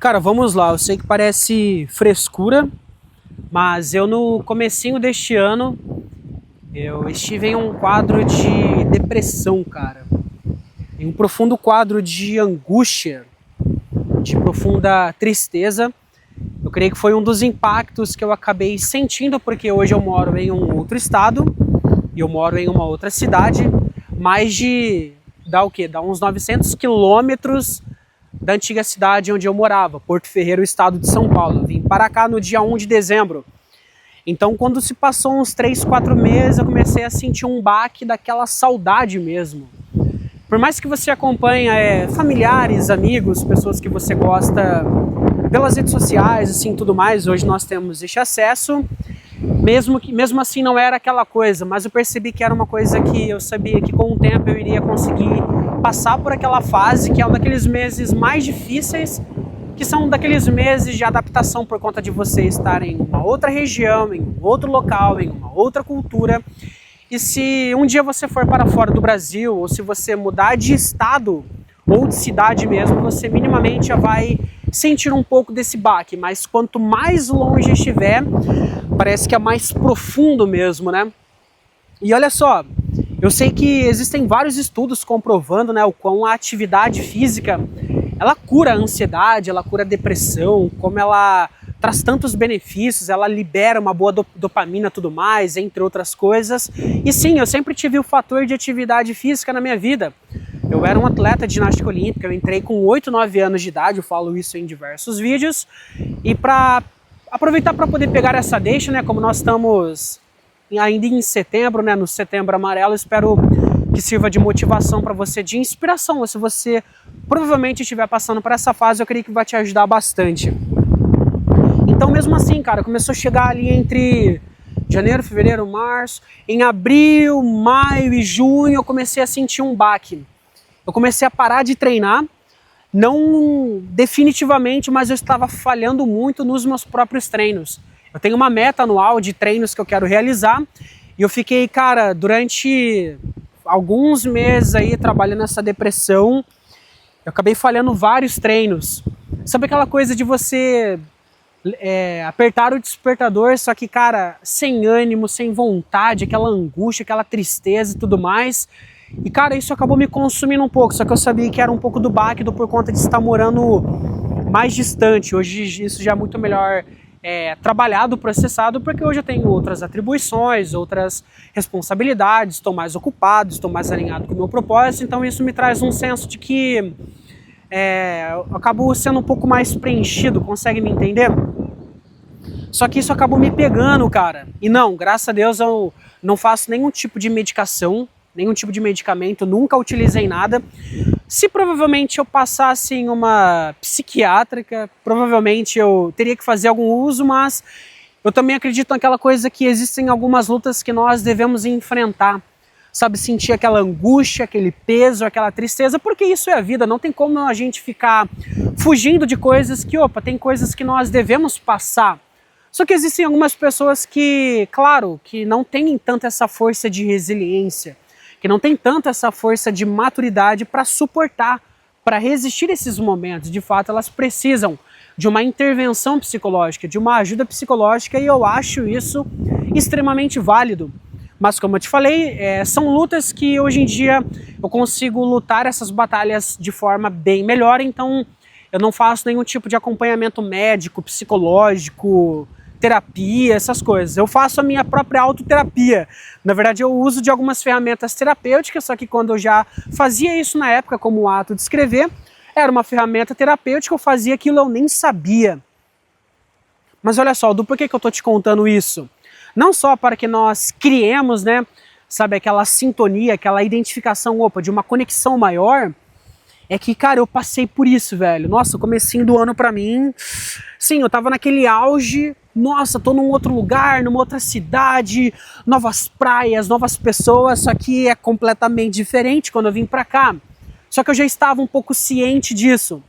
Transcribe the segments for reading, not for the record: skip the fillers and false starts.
Cara, vamos lá, eu sei que parece frescura, mas eu no comecinho deste ano, eu estive em um quadro de depressão, cara. Em um profundo quadro de angústia, de profunda tristeza. Eu creio que foi um dos impactos que eu acabei sentindo, porque hoje eu moro em um outro estado, e eu moro em uma outra cidade, dá uns 900 quilômetros da antiga cidade onde eu morava, Porto Ferreiro, estado de São Paulo. Eu vim para cá no dia 1 de dezembro. Então, quando se passou uns 3, 4 meses, eu comecei a sentir um baque daquela saudade mesmo. Por mais que você acompanhe familiares, amigos, pessoas que você gosta pelas redes sociais, assim, tudo mais, hoje nós temos este acesso, mesmo assim não era aquela coisa, mas eu percebi que era uma coisa que eu sabia que com o tempo eu iria conseguir passar por aquela fase, que é um daqueles meses mais difíceis, que são daqueles meses de adaptação por conta de você estar em uma outra região, em um outro local, em uma outra cultura. E se um dia você for para fora do Brasil, ou se você mudar de estado ou de cidade mesmo, você minimamente já vai sentir um pouco desse baque, mas quanto mais longe estiver, parece que é mais profundo mesmo, né? E olha só, eu sei que existem vários estudos comprovando, né, o quão a atividade física, ela cura a ansiedade, ela cura a depressão, como ela traz tantos benefícios, ela libera uma boa dopamina e tudo mais, entre outras coisas. E sim, eu sempre tive o fator de atividade física na minha vida. Eu era um atleta de ginástica olímpica, eu entrei com 8, 9 anos de idade, eu falo isso em diversos vídeos. E para aproveitar para poder pegar essa deixa, né, como nós estamos ainda em setembro, né, no Setembro Amarelo, espero que sirva de motivação para você, de inspiração. Ou se você provavelmente estiver passando por essa fase, eu creio que vai te ajudar bastante. Então, mesmo assim, cara, começou a chegar ali entre janeiro, fevereiro, março, em abril, maio e junho, eu comecei a sentir um baque. Eu comecei a parar de treinar, não definitivamente, mas eu estava falhando muito nos meus próprios treinos. Eu tenho uma meta anual de treinos que eu quero realizar e eu fiquei, cara, durante alguns meses aí trabalhando nessa depressão, eu acabei falhando vários treinos. Sabe aquela coisa de você apertar o despertador, só que, cara, sem ânimo, sem vontade, aquela angústia, aquela tristeza e tudo mais. E, cara, isso acabou me consumindo um pouco, só que eu sabia que era um pouco do baque por conta de estar morando mais distante. Hoje isso já é muito melhor trabalhado, processado, porque hoje eu tenho outras atribuições, outras responsabilidades, estou mais ocupado, estou mais alinhado com o meu propósito, então isso me traz um senso de que eu acabo sendo um pouco mais preenchido, consegue me entender? Só que isso acabou me pegando, cara. E não, graças a Deus eu não faço nenhum tipo de medicação, nenhum tipo de medicamento, nunca utilizei nada. Se provavelmente eu passasse em uma psiquiátrica, provavelmente eu teria que fazer algum uso, mas eu também acredito naquela coisa que existem algumas lutas que nós devemos enfrentar. Sabe, sentir aquela angústia, aquele peso, aquela tristeza, porque isso é a vida, não tem como a gente ficar fugindo de coisas que, tem coisas que nós devemos passar. Só que existem algumas pessoas que, claro, que não têm tanto essa força de resiliência, que não tem tanto essa força de maturidade para suportar, para resistir a esses momentos. De fato, elas precisam de uma intervenção psicológica, de uma ajuda psicológica, e eu acho isso extremamente válido. Mas como eu te falei, são lutas que hoje em dia eu consigo lutar essas batalhas de forma bem melhor, então eu não faço nenhum tipo de acompanhamento médico, psicológico, terapia, essas coisas. Eu faço a minha própria autoterapia. Na verdade, eu uso de algumas ferramentas terapêuticas, só que quando eu já fazia isso na época como um ato de escrever, era uma ferramenta terapêutica, eu fazia aquilo, eu nem sabia. Mas olha só, do porquê que eu tô te contando isso? Não só para que nós criemos, né, sabe, aquela sintonia, aquela identificação, de uma conexão maior, é que, cara, eu passei por isso, velho. Nossa, o comecinho do ano pra mim, sim, eu tava naquele auge, nossa, tô num outro lugar, numa outra cidade, novas praias, novas pessoas, só que é completamente diferente quando eu vim pra cá. Só que eu já estava um pouco ciente disso.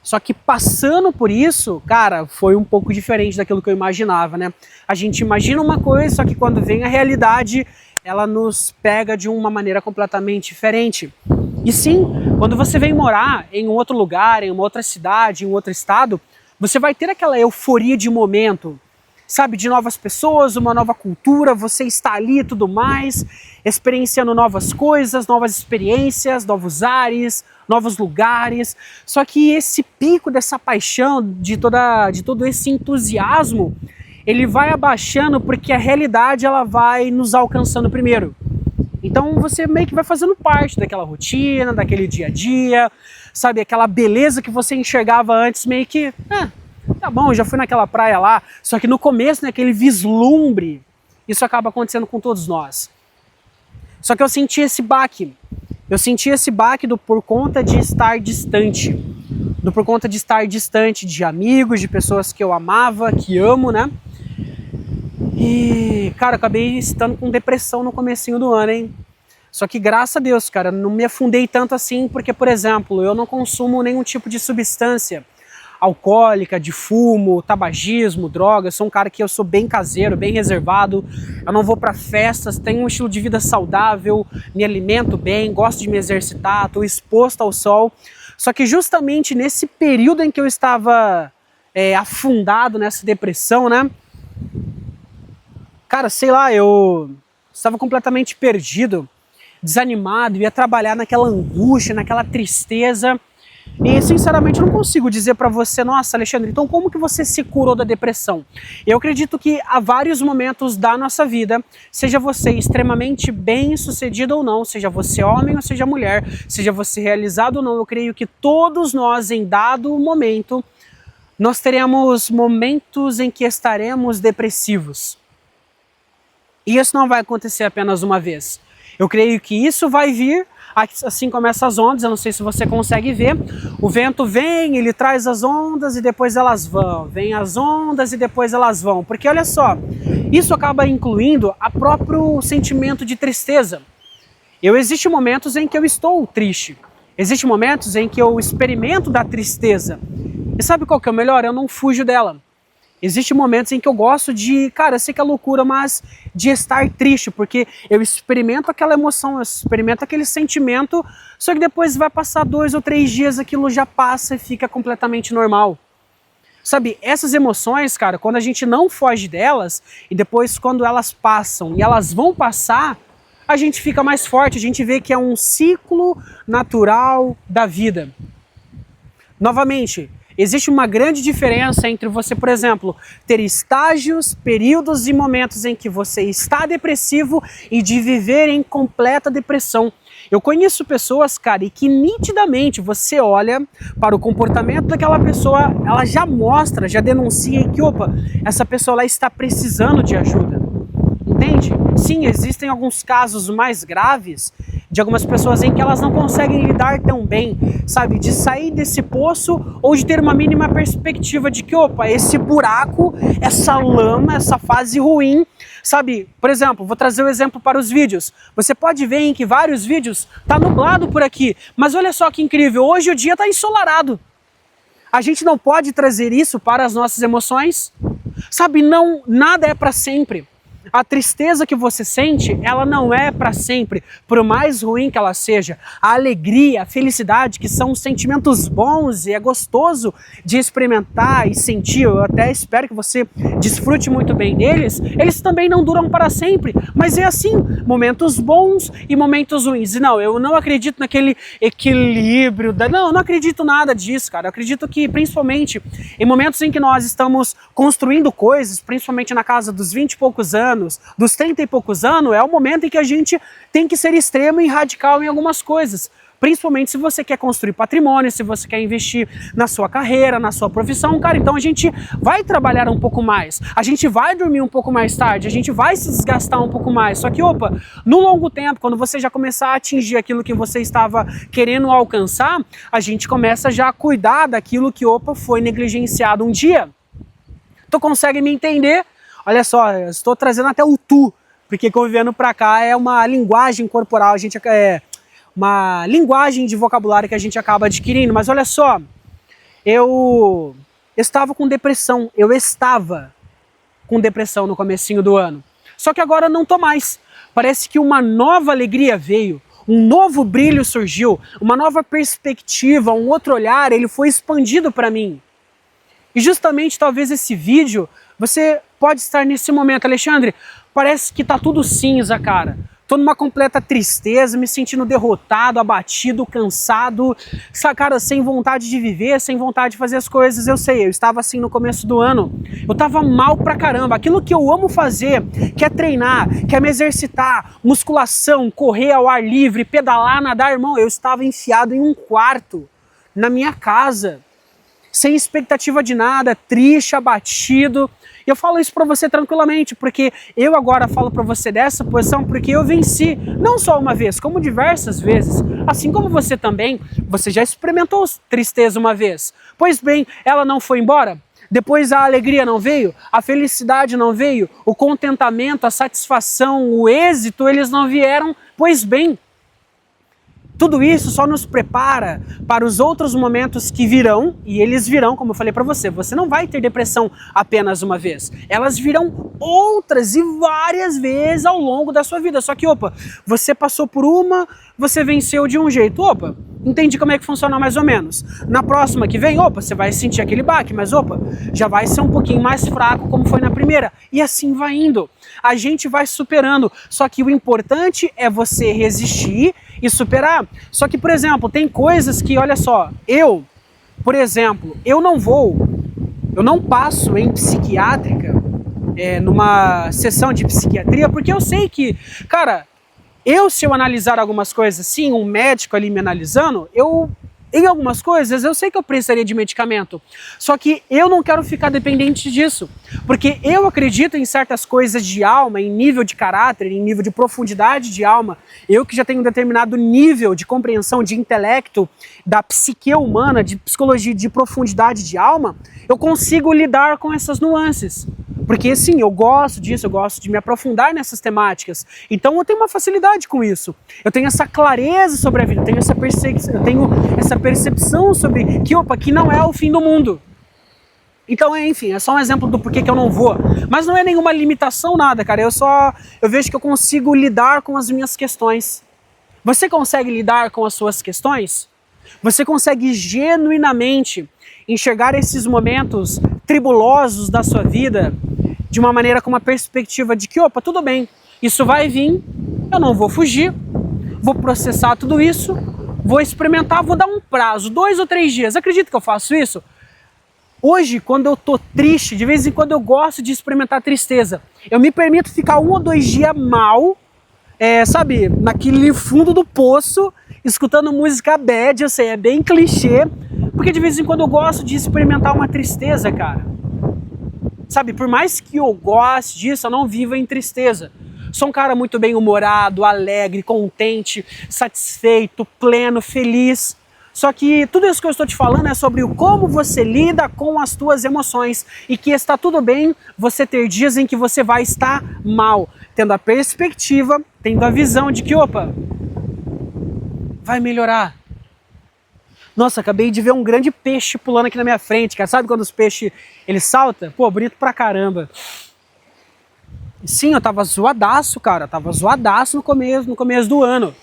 Só que passando por isso, cara, foi um pouco diferente daquilo que eu imaginava, né? A gente imagina uma coisa, só que quando vem a realidade, ela nos pega de uma maneira completamente diferente. E sim, quando você vem morar em um outro lugar, em uma outra cidade, em um outro estado, Você vai ter aquela euforia de momento, sabe, de novas pessoas, uma nova cultura, você está ali e tudo mais, experienciando novas coisas, novas experiências, novos ares, novos lugares. Só que esse pico dessa paixão, de todo esse entusiasmo, ele vai abaixando porque a realidade ela vai nos alcançando primeiro. Então você meio que vai fazendo parte daquela rotina, daquele dia a dia, sabe, aquela beleza que você enxergava antes meio que, tá bom, já fui naquela praia lá, só que no começo, né, aquele vislumbre, isso acaba acontecendo com todos nós. Só que eu senti esse baque por conta de estar distante, de amigos, de pessoas que eu amava, que amo, né? E, cara, eu acabei estando com depressão no comecinho do ano, hein? Só que, graças a Deus, cara, não me afundei tanto assim, porque, por exemplo, eu não consumo nenhum tipo de substância alcoólica, de fumo, tabagismo, drogas. Sou um cara que eu sou bem caseiro, bem reservado. Eu não vou pra festas, tenho um estilo de vida saudável, me alimento bem, gosto de me exercitar, tô exposto ao sol. Só que justamente nesse período em que eu estava afundado nessa depressão, né? Cara, sei lá, eu estava completamente perdido, desanimado, ia trabalhar naquela angústia, naquela tristeza. E sinceramente eu não consigo dizer pra você, nossa, Alexandre, então como que você se curou da depressão? Eu acredito que há vários momentos da nossa vida, seja você extremamente bem sucedido ou não, seja você homem ou seja mulher, seja você realizado ou não, eu creio que todos nós em dado momento, nós teremos momentos em que estaremos depressivos. E isso não vai acontecer apenas uma vez. Eu creio que isso vai vir, assim como essas ondas, eu não sei se você consegue ver. O vento vem, ele traz as ondas e depois elas vão. Vem as ondas e depois elas vão. Porque olha só, isso acaba incluindo o próprio sentimento de tristeza. Existem momentos em que eu estou triste. Existem momentos em que eu experimento da tristeza. E sabe qual que é o melhor? Eu não fujo dela. Existem momentos em que eu gosto de, cara, eu sei que é loucura, mas de estar triste, porque eu experimento aquela emoção, eu experimento aquele sentimento, só que depois vai passar 2 ou 3 dias, aquilo já passa e fica completamente normal. Sabe, essas emoções, cara, quando a gente não foge delas, e depois quando elas passam e elas vão passar, a gente fica mais forte, a gente vê que é um ciclo natural da vida. Novamente, existe uma grande diferença entre você, por exemplo, ter estágios, períodos e momentos em que você está depressivo e de viver em completa depressão. Eu conheço pessoas, cara, e que nitidamente você olha para o comportamento daquela pessoa, ela já mostra, já denuncia que, opa, essa pessoa lá está precisando de ajuda. Entende? Sim, existem alguns casos mais graves de algumas pessoas em que elas não conseguem lidar tão bem, sabe, de sair desse poço ou de ter uma mínima perspectiva de que, opa, esse buraco, essa lama, essa fase ruim, sabe, por exemplo, vou trazer um exemplo para os vídeos. Você pode ver em que vários vídeos tá nublado por aqui, mas olha só que incrível, hoje o dia tá ensolarado. A gente não pode trazer isso para as nossas emoções, sabe, não, nada é para sempre. A tristeza que você sente, ela não é para sempre, por mais ruim que ela seja. A alegria, a felicidade, que são sentimentos bons e é gostoso de experimentar e sentir, eu até espero que você desfrute muito bem deles, eles também não duram para sempre, mas é assim, momentos bons e momentos ruins. E não, eu não acredito naquele equilíbrio, não, eu não acredito nada disso, cara. Eu acredito que, principalmente, em momentos em que nós estamos construindo coisas, principalmente na casa dos 20 e poucos anos, dos 30 e poucos anos, é o momento em que a gente tem que ser extremo e radical em algumas coisas. Principalmente se você quer construir patrimônio, se você quer investir na sua carreira, na sua profissão, cara, então a gente vai trabalhar um pouco mais, a gente vai dormir um pouco mais tarde, a gente vai se desgastar um pouco mais, só que, opa, no longo tempo, quando você já começar a atingir aquilo que você estava querendo alcançar, a gente começa já a cuidar daquilo que, opa, foi negligenciado um dia. Tu consegue me entender? Olha só, eu estou trazendo até o tu, porque convivendo pra cá é uma linguagem corporal, a gente uma linguagem de vocabulário que a gente acaba adquirindo. Mas olha só, eu estava com depressão no comecinho do ano. Só que agora não tô mais. Parece que uma nova alegria veio, um novo brilho surgiu, uma nova perspectiva, um outro olhar, ele foi expandido para mim. E justamente talvez esse vídeo, você pode estar nesse momento, Alexandre, parece que tá tudo cinza, cara. Tô numa completa tristeza, me sentindo derrotado, abatido, cansado, cara, sem vontade de viver, sem vontade de fazer as coisas. Eu sei, eu estava assim no começo do ano, eu tava mal pra caramba. Aquilo que eu amo fazer, que é treinar, que é me exercitar, musculação, correr ao ar livre, pedalar, nadar, irmão, eu estava enfiado em um quarto, na minha casa, sem expectativa de nada, triste, abatido. E eu falo isso pra você tranquilamente, porque eu agora falo pra você dessa posição porque eu venci, não só uma vez, como diversas vezes. Assim como você também, você já experimentou tristeza uma vez. Pois bem, ela não foi embora? Depois a alegria não veio? A felicidade não veio? O contentamento, a satisfação, o êxito, eles não vieram? Pois bem, tudo isso só nos prepara para os outros momentos que virão, e eles virão, como eu falei para você. Você não vai ter depressão apenas uma vez. Elas virão outras e várias vezes ao longo da sua vida. Só que, opa, você passou por uma, você venceu de um jeito. Opa, entendi como é que funciona mais ou menos. Na próxima que vem, opa, você vai sentir aquele baque, mas opa, já vai ser um pouquinho mais fraco como foi na primeira. E assim vai indo. A gente vai superando. Só que o importante é você resistir e superar. Só que, por exemplo, tem coisas que, olha só, por exemplo, eu não passo em psiquiátrica, numa sessão de psiquiatria, porque eu sei que, cara, se eu analisar algumas coisas, sim, um médico ali me analisando, em algumas coisas, eu sei que eu precisaria de medicamento. Só que eu não quero ficar dependente disso. Porque eu acredito em certas coisas de alma, em nível de caráter, em nível de profundidade de alma. Eu que já tenho um determinado nível de compreensão, de intelecto, da psique humana, de psicologia, de profundidade de alma, eu consigo lidar com essas nuances. Porque sim, eu gosto disso, eu gosto de me aprofundar nessas temáticas. Então eu tenho uma facilidade com isso. Eu tenho essa clareza sobre a vida, eu tenho essa percepção sobre que não é o fim do mundo. Então, enfim, é só um exemplo do porquê que eu não vou. Mas não é nenhuma limitação, nada, cara. Eu vejo que eu consigo lidar com as minhas questões. Você consegue lidar com as suas questões? Você consegue genuinamente enxergar esses momentos tribulosos da sua vida de uma maneira com uma perspectiva de que, opa, tudo bem, isso vai vir, eu não vou fugir, vou processar tudo isso, vou experimentar, vou dar um prazo, 2 ou 3 dias. Acredita que eu faço isso? Hoje, quando eu tô triste, de vez em quando eu gosto de experimentar tristeza. Eu me permito ficar 1 ou 2 dias mal, sabe, naquele fundo do poço, escutando música bad, eu sei, é bem clichê, porque de vez em quando eu gosto de experimentar uma tristeza, cara. Sabe, por mais que eu goste disso, eu não vivo em tristeza. Sou um cara muito bem-humorado, alegre, contente, satisfeito, pleno, feliz. Só que tudo isso que eu estou te falando é sobre como você lida com as tuas emoções e que está tudo bem você ter dias em que você vai estar mal, tendo a perspectiva, tendo a visão de que, opa, vai melhorar. Nossa, acabei de ver um grande peixe pulando aqui na minha frente, cara. Sabe quando os peixes, eles saltam? Pô, bonito pra caramba. Sim, eu tava zoadaço, cara. Tava zoadaço no começo do ano.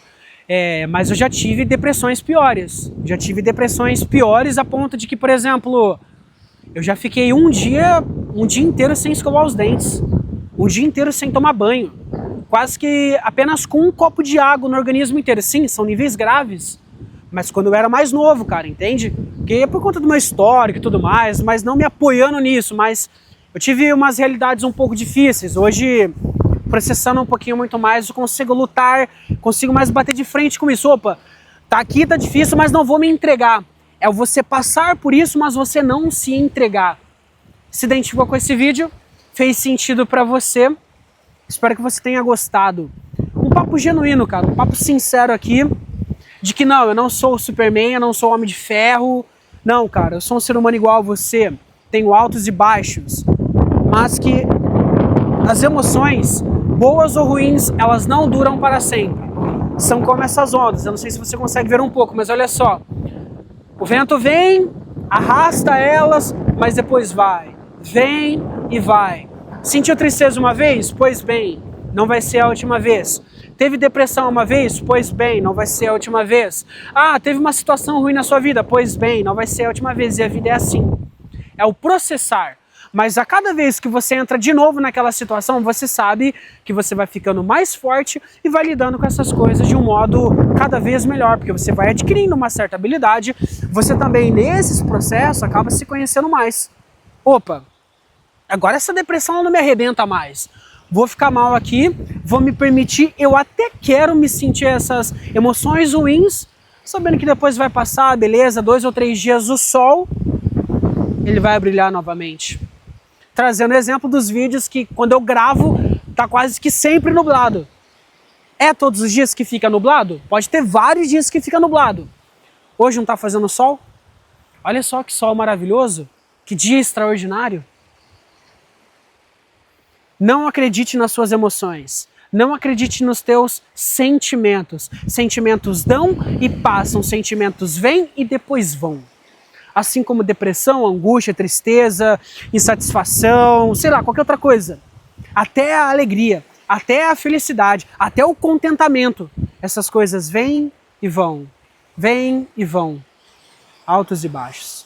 Mas eu já tive depressões piores. Já tive depressões piores a ponto de que, por exemplo, eu já fiquei um dia inteiro sem escovar os dentes. Um dia inteiro sem tomar banho. Quase que apenas com um copo de água no organismo inteiro. Sim, são níveis graves. Mas quando eu era mais novo, cara, entende? Porque é por conta do meu histórico e tudo mais, mas não me apoiando nisso, mas eu tive umas realidades um pouco difíceis. Hoje, processando um pouquinho muito mais, eu consigo lutar, consigo mais bater de frente com isso. Opa, tá aqui, tá difícil, mas não vou me entregar. É você passar por isso, mas você não se entregar. Se identificou com esse vídeo? Fez sentido pra você? Espero que você tenha gostado. Um papo genuíno, cara, um papo sincero aqui. De que não, eu não sou o Superman, eu não sou o Homem de Ferro. Não, cara, eu sou um ser humano igual a você. Tenho altos e baixos. Mas que as emoções, boas ou ruins, elas não duram para sempre. São como essas ondas. Eu não sei se você consegue ver um pouco, mas olha só. O vento vem, arrasta elas, mas depois vai. Vem e vai. Sentiu tristeza uma vez? Pois bem, não vai ser a última vez. Teve depressão uma vez? Pois bem, não vai ser a última vez. Ah, teve uma situação ruim na sua vida? Pois bem, não vai ser a última vez. E a vida é assim. é o processar. Mas a cada vez que você entra de novo naquela situação, você sabe que você vai ficando mais forte e vai lidando com essas coisas de um modo cada vez melhor, porque você vai adquirindo uma certa habilidade, você também nesses processos acaba se conhecendo mais. Opa, agora essa depressão não me arrebenta mais. Vou ficar mal aqui, vou me permitir, eu até quero me sentir essas emoções ruins, sabendo que depois vai passar, beleza, 2 ou 3 dias o sol, ele vai brilhar novamente. Trazendo exemplo dos vídeos que quando eu gravo, tá quase que sempre nublado. É todos os dias que fica nublado? Pode ter vários dias que fica nublado. Hoje não tá fazendo sol? Olha só que sol maravilhoso, que dia extraordinário. Não acredite nas suas emoções. Não acredite nos teus sentimentos. Sentimentos dão e passam, sentimentos vêm e depois vão. Assim como depressão, angústia, tristeza, insatisfação, sei lá, qualquer outra coisa. Até a alegria, até a felicidade, até o contentamento. Essas coisas vêm e vão, vêm e vão. Altos e baixos.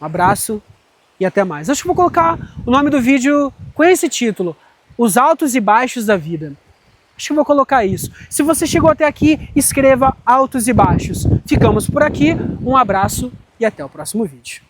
Um abraço e até mais. Acho que vou colocar o nome do vídeo com esse título, Os Altos e Baixos da Vida. Acho que vou colocar isso. Se você chegou até aqui, escreva altos e baixos. Ficamos por aqui, um abraço e até o próximo vídeo.